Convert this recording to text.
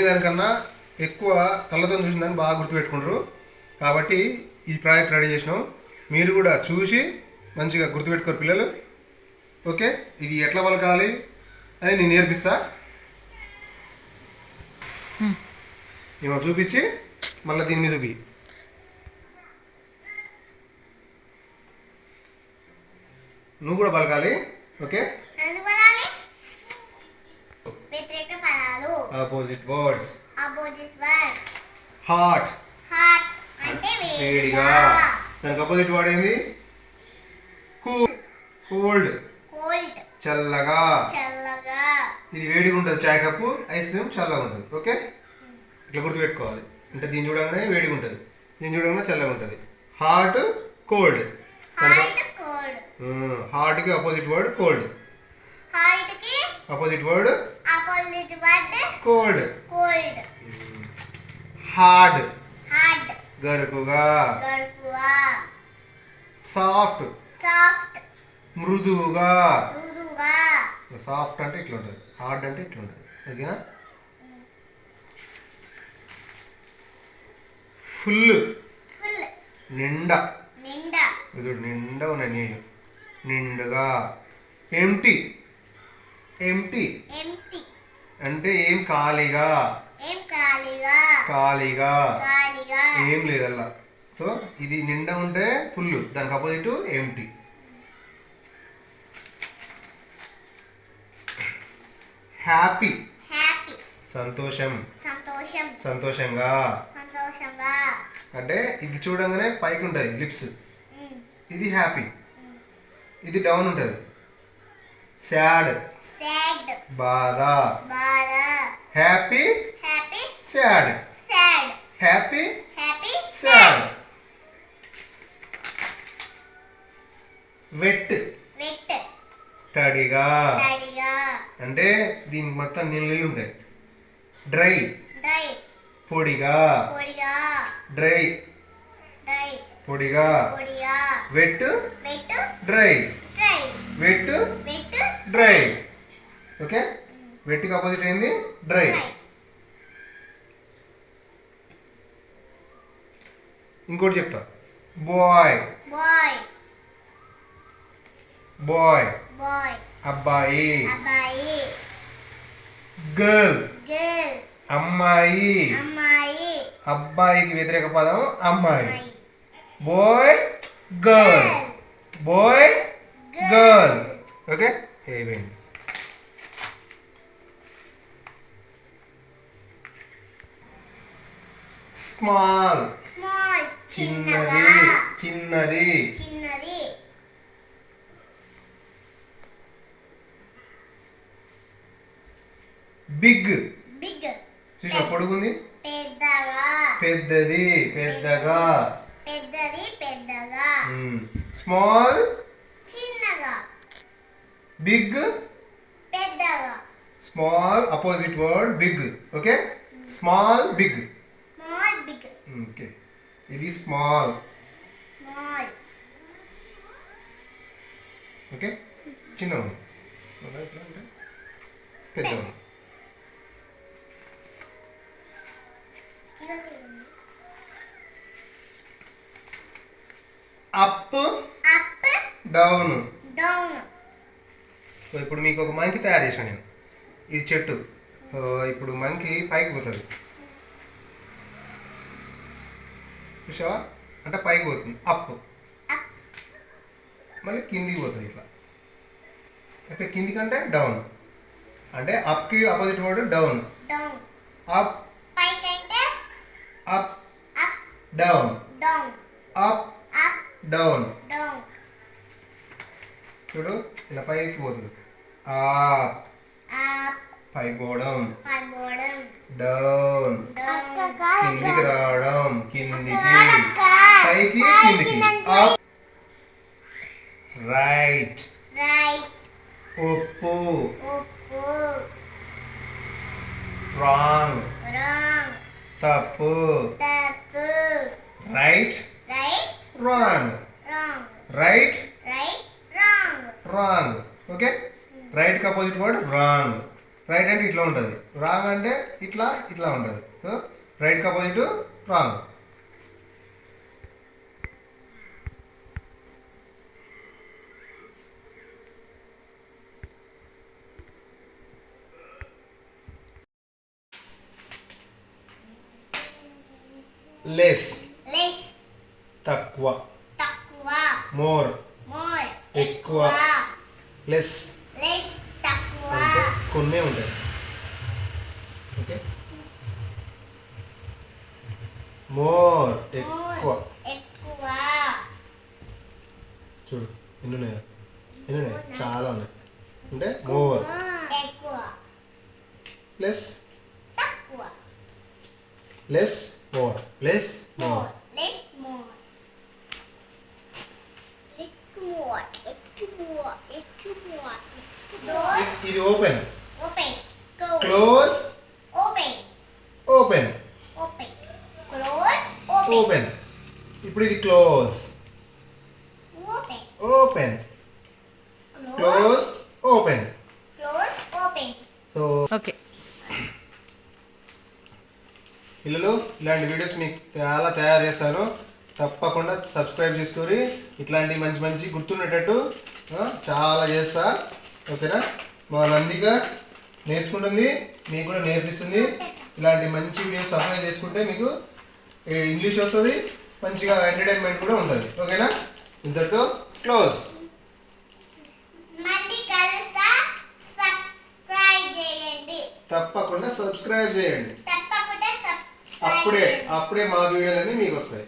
వినేదానికన్నా ఎక్కువ కళ్ళతో చూసిందని బాగా గుర్తుపెట్టుకుంటారు. కాబట్టి ఈ ప్రాజెక్ట్ రెడీ చేసినాం. మీరు కూడా చూసి మంచిగా గుర్తుపెట్టుకోరు పిల్లలు. ఓకే, ఇది ఎట్లా పలకాలి అని నేను నేర్పిస్తా. ఏమో చూపించి మళ్ళీ దీన్ని చూపి. నువ్వు కూడా పలకాలి. Okay, opposite words. హాట్ అంటే వేడిగా. దానికి ఆపోజిట్ వర్డ్ ఏంది? కోల్డ్ చల్లగా. ఇది వేడిగా ఉంటుంది చాయ్ కప్పు, ఐస్ క్రీమ్ చల్లగా ఉంటుంది. ఓకే, ఇట్లా గుర్తుపెట్టుకోవాలి. అంటే దీన్ని చూడగానే వేడిగా ఉంటుంది, దీన్ని చూడగానే చల్లగా ఉంటుంది. Hot cold. హాట్కి opposite word cold. Opposite word cold. Hard గరుకుగా. సాఫ్ట్ మృదువుగా. సాఫ్ట్ అంటే ఇట్లా ఉంటుంది, హార్డ్ అంటే ఇట్లా ఉంటుంది. ఓకేనా? ఫుల్ నిండా. చూడు నిండా ఉన్నాయి నీళ్ళు, నిండుగా. ఎంటీ అంటే ఏం ఖాళీగా. ఖాళీగా ఏం లేదల్లా. సో ఇది నిండా ఉంటే ఫుల్, దానికి ఆపోజిట్ ఎంటీ. హ్యాపీ సంతోషంగా. అంటే ఇది చూడంగానే పైకి ఉంటుంది లిప్స్, ఇది హ్యాపీ. ఇది డౌన్ ఉంటుంది సాడ్ బాధ. Happy sad. Happy sad. Wet తడిగా. అంటే దీనికి మొత్తం నీళ్ళు ఉంటాయి. డ్రై పొడిగా. డ్రై పొడిగా. Wet dry. Wet dry. Okay, వెట్కి ఆపోజిట్ ఏంది? డ్రై. ఇంకోటి చెప్తా. బాయ్ అబ్బాయి. గర్ల్ అమ్మాయి. అబ్బాయికి వ్యతిరేక పదం అమ్మాయి. Boy girl. Boy girl. Okay, అయిపోయింది. స్మాల్ చిన్నది. బిగ్ చూసిన పొడుగుంది. పెద్దది పెద్దగా. Small big. Small opposite word big. Okay, small big. Okay, ఇది స్మాల్. ఓకే, చిన్నది పెద్దది. Up down. ఇప్పుడు మీకు ఒక మంకీ తయారు చేశాను నేను. ఇది చెట్టు. ఇప్పుడు మంకీ పైకి పోతుంది, చూసావా? అంటే పైకి పోతుంది అప్, మళ్ళీ కిందికి పోతుంది ఇట్లా. అయితే కిందికి అంటే డౌన్. అంటే అప్కి opposite word down. Up up down. Up down. చూడు ఇలా పైకి పోతుంది. అప్ పైకి పోవడం. డౌన్ కిందికి రావడం. కిందికి పైకి కిందికి. అప్ రైట్ ఉప్పు. రాంగ్ తప్పు. Right wrong. Right wrong. Okay, right కి అపోజిట్ వర్డ్ రాంగ్. రైట్ అంటే ఇట్లా ఉంటుంది, రాంగ్ అంటే ఇట్లా ఇట్లా ఉంటుంది. సో రైట్కి అపోజిట్ రాంగ్. లెస్ తక్కువ, మోర్ ఎక్కువ, లెస్ అంటే కొన్నే ఉంటాయి. ఓకే, మోర్ ఎక్కువ. చూడు ఎన్ని ఉన్నాయి, చాలా ఉన్నాయి. అంటే more less less more, less more. ఇది ఓపెన్, క్లోజ్, ఓపెన్, ఓపెన్. ఇప్పుడు ఇది close, open, close, open. So okay, పిల్లలు ఇలాంటి వీడియోస్ మీకు చాలా తయారు చేస్తాను, తప్పకుండా సబ్స్క్రైబ్ చేసుకొని ఇట్లాంటి మంచి మంచి గుర్తుండేటట్టు చాలా చేస్తా. ఓకేనా? మా నందిగా నేర్చుకుంటుంది, మీకు కూడా నేర్పిస్తుంది. ఇలాంటి మంచి వీడియోస్ సబ్స్క్రైబ్ చేసుకుంటే మీకు ఇంగ్లీష్ వస్తుంది, మంచిగా ఎంటర్టైన్మెంట్ కూడా ఉంటుంది. ఓకేనా? ఇంతటితో క్లోజ్. తప్పకుండా సబ్స్క్రైబ్ చేయండి, అప్పుడే మా వీడియోలన్నీ మీకు వస్తాయి.